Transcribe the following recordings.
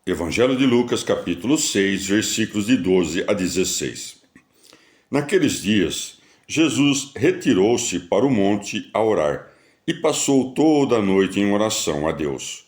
Evangelho de Lucas, capítulo 6, versículos de 12 a 16. Naqueles dias, Jesus retirou-se para o monte a orar e passou toda a noite em oração a Deus.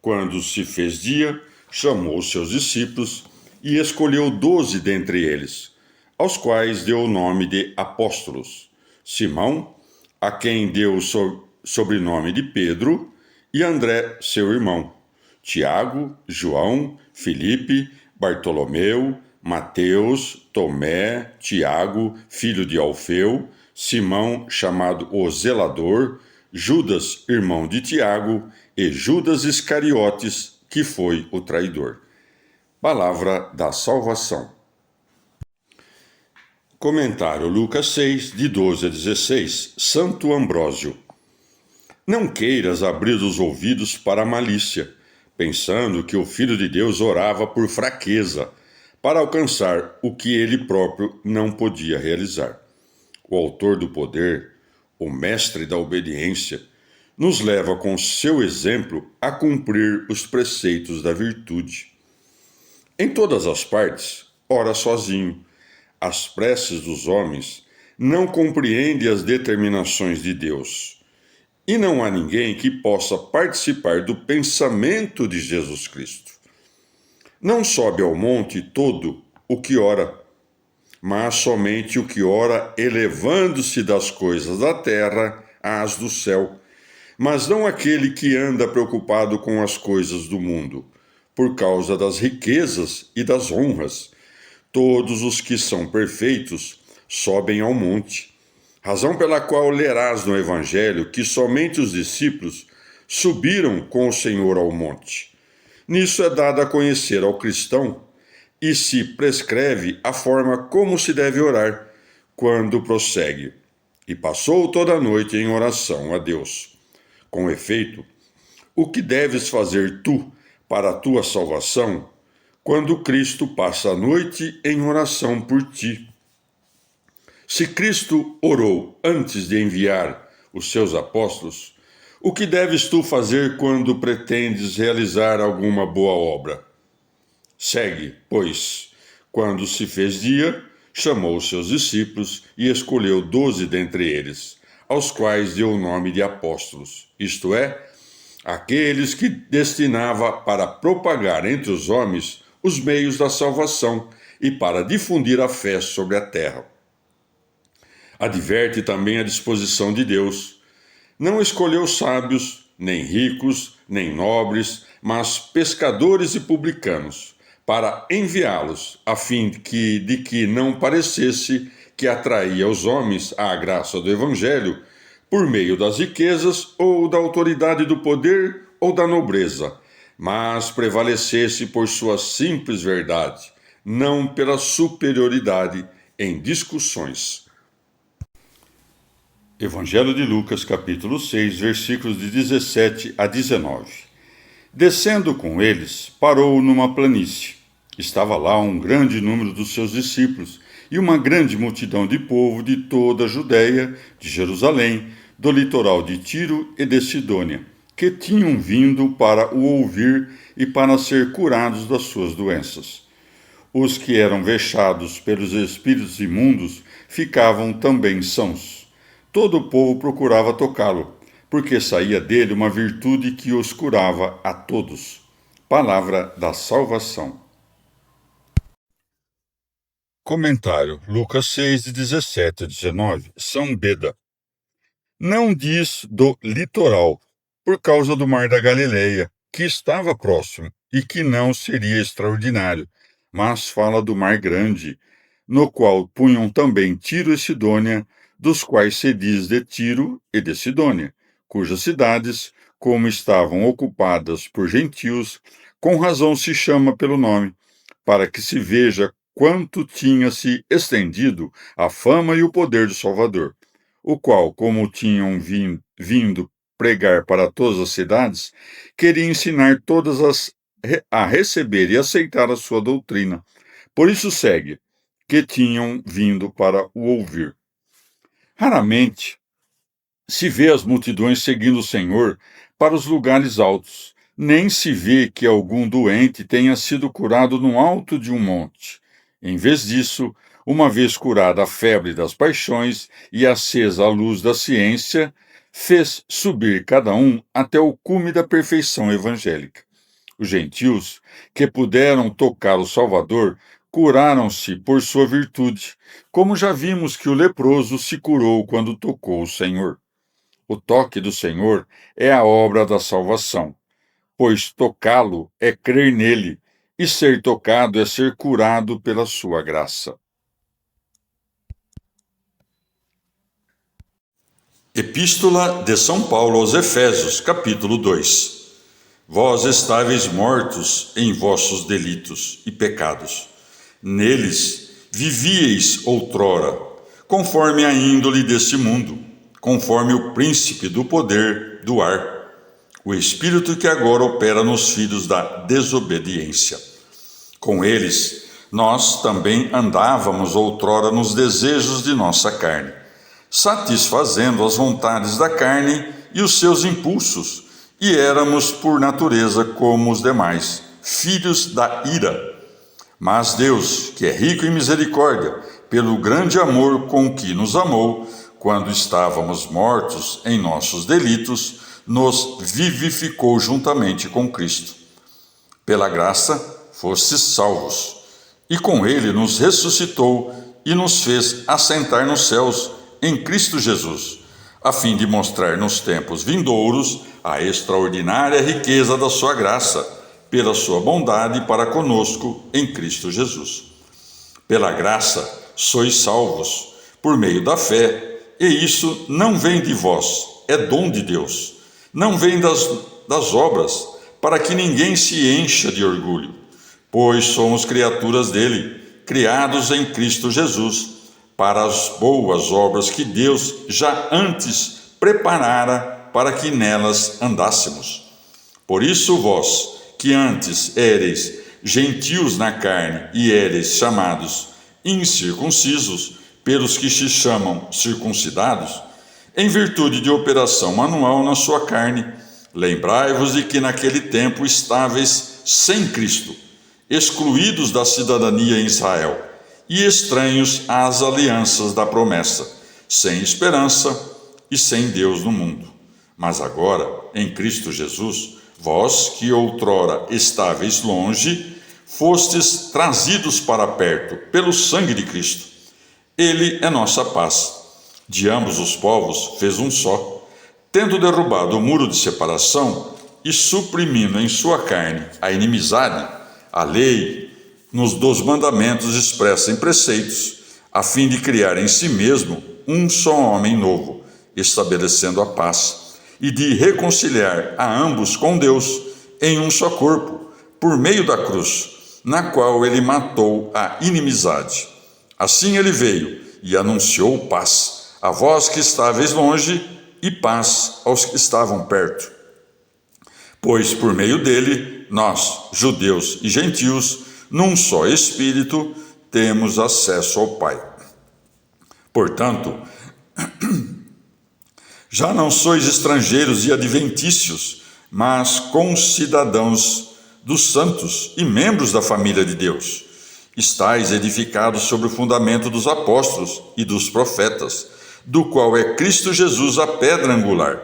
Quando se fez dia, chamou seus discípulos e escolheu 12 dentre eles, aos quais deu o nome de apóstolos: Simão, a quem deu o sobrenome de Pedro, e André, seu irmão, Tiago, João, Filipe, Bartolomeu, Mateus, Tomé, Tiago, filho de Alfeu, Simão, chamado o Zelador, Judas, irmão de Tiago, e Judas Iscariotes, que foi o traidor. Palavra da salvação. Comentário Lucas 6, de 12 a 16. Santo Ambrósio. Não queiras abrir os ouvidos para a malícia, pensando que o Filho de Deus orava por fraqueza, para alcançar o que ele próprio não podia realizar. O autor do poder, o mestre da obediência, nos leva com seu exemplo a cumprir os preceitos da virtude. Em todas as partes, ora sozinho. As preces dos homens não compreendem as determinações de Deus. E não há ninguém que possa participar do pensamento de Jesus Cristo. Não sobe ao monte todo o que ora, mas somente o que ora elevando-se das coisas da terra às do céu, mas não aquele que anda preocupado com as coisas do mundo, por causa das riquezas e das honras. Todos os que são perfeitos sobem ao monte, razão pela qual lerás no Evangelho que somente os discípulos subiram com o Senhor ao monte. Nisso é dado a conhecer ao cristão e se prescreve a forma como se deve orar, quando prossegue: e passou toda a noite em oração a Deus. Com efeito, o que deves fazer tu para a tua salvação, quando Cristo passa a noite em oração por ti? Se Cristo orou antes de enviar os seus apóstolos, o que deves tu fazer quando pretendes realizar alguma boa obra? Segue, pois, quando se fez dia, chamou seus discípulos e escolheu 12 dentre eles, aos quais deu o nome de apóstolos, isto é, aqueles que destinava para propagar entre os homens os meios da salvação e para difundir a fé sobre a terra. Adverte também a disposição de Deus. Não escolheu sábios, nem ricos, nem nobres, mas pescadores e publicanos, para enviá-los, a fim de que não parecesse que atraía os homens à graça do Evangelho por meio das riquezas ou da autoridade do poder ou da nobreza, mas prevalecesse por sua simples verdade, não pela superioridade em discussões. Evangelho de Lucas, capítulo 6, versículos de 17 a 19. Descendo com eles, parou numa planície. Estava lá um grande número dos seus discípulos e uma grande multidão de povo de toda a Judéia, de Jerusalém, do litoral de Tiro e de Sidônia, que tinham vindo para o ouvir e para ser curados das suas doenças. Os que eram vexados pelos espíritos imundos ficavam também sãos. Todo o povo procurava tocá-lo, porque saía dele uma virtude que os curava a todos. Palavra da salvação. Comentário Lucas 6, de 17 a 19. São Beda. Não diz do litoral, por causa do mar da Galileia, que estava próximo e que não seria extraordinário, mas fala do mar grande, no qual punham também Tiro e Sidônia, dos quais se diz de Tiro e de Sidônia, cujas cidades, como estavam ocupadas por gentios, com razão se chama pelo nome, para que se veja quanto tinha se estendido a fama e o poder do Salvador, o qual, como tinham vindo pregar para todas as cidades, queria ensinar todas a receber e aceitar a sua doutrina. Por isso segue, que tinham vindo para o ouvir. Raramente se vê as multidões seguindo o Senhor para os lugares altos, nem se vê que algum doente tenha sido curado no alto de um monte. Em vez disso, uma vez curada a febre das paixões e acesa a luz da ciência, fez subir cada um até o cume da perfeição evangélica. Os gentios, que puderam tocar o Salvador, curaram-se por sua virtude, como já vimos que o leproso se curou quando tocou o Senhor. O toque do Senhor é a obra da salvação, pois tocá-lo é crer nele, e ser tocado é ser curado pela sua graça. Epístola de São Paulo aos Efésios, capítulo 2. Vós estáveis mortos em vossos delitos e pecados. Neles vivíeis outrora, conforme a índole deste mundo, conforme o príncipe do poder do ar, o espírito que agora opera nos filhos da desobediência. Com eles, nós também andávamos outrora nos desejos de nossa carne, satisfazendo as vontades da carne e os seus impulsos, e éramos, por natureza, como os demais, filhos da ira. Mas Deus, que é rico em misericórdia, pelo grande amor com que nos amou, quando estávamos mortos em nossos delitos, nos vivificou juntamente com Cristo. Pela graça, fostes salvos, e com ele nos ressuscitou e nos fez assentar nos céus em Cristo Jesus, a fim de mostrar nos tempos vindouros a extraordinária riqueza da sua graça, pela sua bondade para conosco em Cristo Jesus. Pela graça sois salvos, por meio da fé, e isso não vem de vós, é dom de Deus. Não vem das obras, para que ninguém se encha de orgulho, pois somos criaturas dele, criados em Cristo Jesus, para as boas obras que Deus já antes preparara para que nelas andássemos. Por isso vós, que antes éreis gentios na carne e éreis chamados incircuncisos pelos que se chamam circuncidados, em virtude de operação manual na sua carne, lembrai-vos de que naquele tempo estáveis sem Cristo, excluídos da cidadania em Israel e estranhos às alianças da promessa, sem esperança e sem Deus no mundo. Mas agora, em Cristo Jesus, vós que outrora estáveis longe, fostes trazidos para perto pelo sangue de Cristo. Ele é nossa paz. De ambos os povos fez um só, tendo derrubado o muro de separação e suprimindo em sua carne a inimizade, a lei dos mandamentos expressa em preceitos, a fim de criar em si mesmo um só homem novo, estabelecendo a paz, e de reconciliar a ambos com Deus em um só corpo, por meio da cruz, na qual ele matou a inimizade. Assim ele veio e anunciou paz a vós que estáveis longe e paz aos que estavam perto. Pois por meio dele, nós, judeus e gentios, num só Espírito, temos acesso ao Pai. Portanto, já não sois estrangeiros e adventícios, mas concidadãos dos santos e membros da família de Deus. Estais edificados sobre o fundamento dos apóstolos e dos profetas, do qual é Cristo Jesus a pedra angular.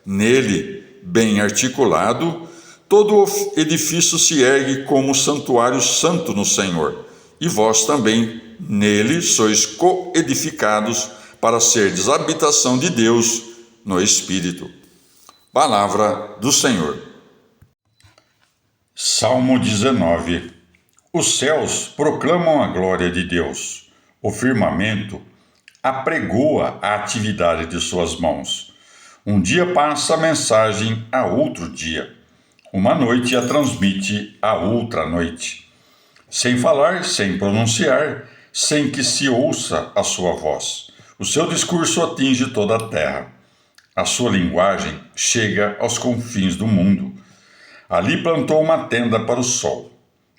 Nele, bem articulado, todo o edifício se ergue como santuário santo no Senhor, e vós também nele sois coedificados para serdes habitação de Deus no Espírito. Palavra do Senhor. Salmo 19. Os céus proclamam a glória de Deus. O firmamento apregoa a atividade de suas mãos. Um dia passa a mensagem a outro dia. Uma noite a transmite a outra noite. Sem falar, sem pronunciar, sem que se ouça a sua voz. O seu discurso atinge toda a terra. A sua linguagem chega aos confins do mundo. Ali plantou uma tenda para o sol.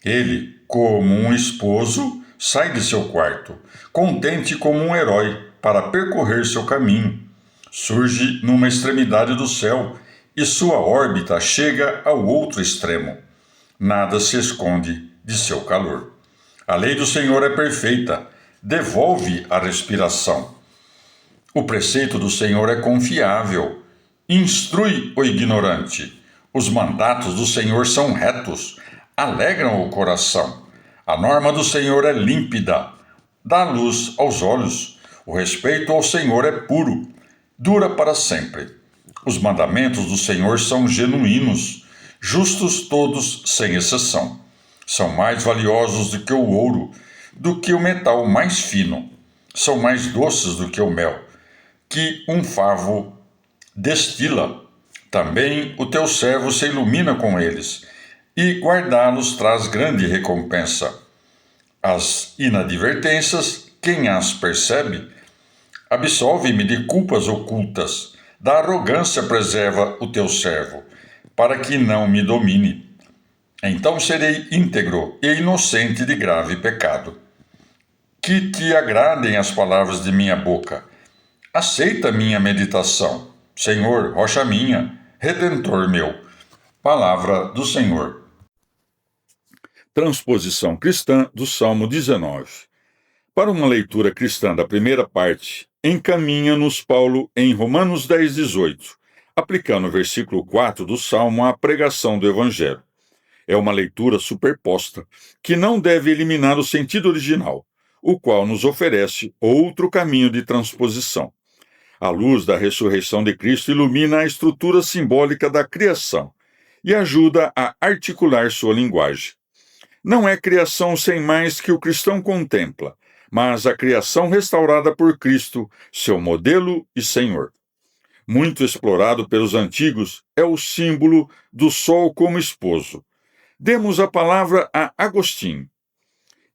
Ele, como um esposo, sai de seu quarto, contente como um herói, para percorrer seu caminho. Surge numa extremidade do céu e sua órbita chega ao outro extremo. Nada se esconde de seu calor. A lei do Senhor é perfeita, devolve a respiração. O preceito do Senhor é confiável, instrui o ignorante. Os mandatos do Senhor são retos, alegram o coração. A norma do Senhor é límpida, dá luz aos olhos. O respeito ao Senhor é puro, dura para sempre. Os mandamentos do Senhor são genuínos, justos todos sem exceção. São mais valiosos do que o ouro, do que o metal mais fino. São mais doces do que o mel, que um favo destila. Também o teu servo se ilumina com eles, e guardá-los traz grande recompensa. As inadvertências, quem as percebe? Absolve-me de culpas ocultas, da arrogância preserva o teu servo, para que não me domine. Então serei íntegro e inocente de grave pecado. Que te agradem as palavras de minha boca. Aceita minha meditação, Senhor, rocha minha, redentor meu. Palavra do Senhor. Transposição cristã do Salmo 19. Para uma leitura cristã da primeira parte, encaminha-nos Paulo em Romanos 10:18, aplicando o versículo 4 do Salmo à pregação do Evangelho. É uma leitura superposta, que não deve eliminar o sentido original, o qual nos oferece outro caminho de transposição. A luz da ressurreição de Cristo ilumina a estrutura simbólica da criação e ajuda a articular sua linguagem. Não é criação sem mais que o cristão contempla, mas a criação restaurada por Cristo, seu modelo e Senhor. Muito explorado pelos antigos, é o símbolo do sol como esposo. Demos a palavra a Agostinho.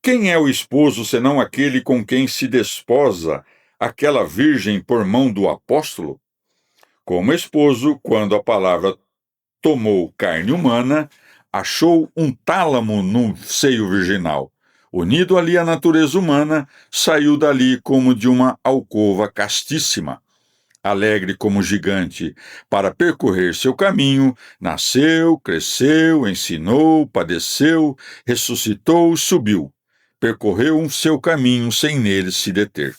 Quem é o esposo senão aquele com quem se desposa aquela virgem por mão do apóstolo? Como esposo, quando a palavra tomou carne humana, achou um tálamo no seio virginal. Unido ali à natureza humana, saiu dali como de uma alcova castíssima. Alegre como gigante, para percorrer seu caminho, nasceu, cresceu, ensinou, padeceu, ressuscitou, subiu. Percorreu seu caminho sem nele se deter.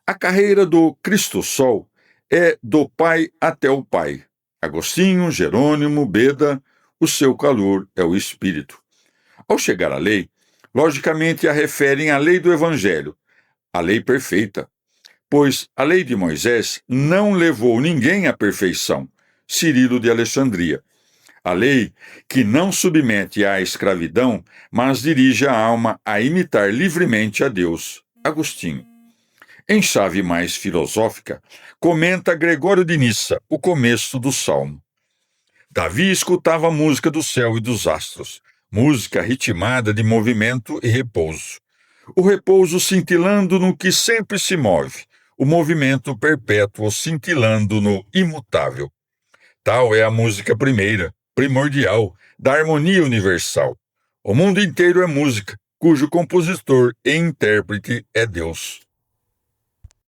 A carreira do Cristo Sol é do Pai até o Pai. Agostinho, Jerônimo, Beda, o seu calor é o Espírito. Ao chegar à lei, logicamente a referem à lei do Evangelho, a lei perfeita, pois a lei de Moisés não levou ninguém à perfeição, Cirilo de Alexandria. A lei que não submete à escravidão, mas dirige a alma a imitar livremente a Deus, Agostinho. Em chave mais filosófica, comenta Gregório de Nissa, o começo do Salmo. Davi escutava a música do céu e dos astros, música ritmada de movimento e repouso. O repouso cintilando no que sempre se move, o movimento perpétuo cintilando no imutável. Tal é a música primeira, primordial, da harmonia universal. O mundo inteiro é música, cujo compositor e intérprete é Deus.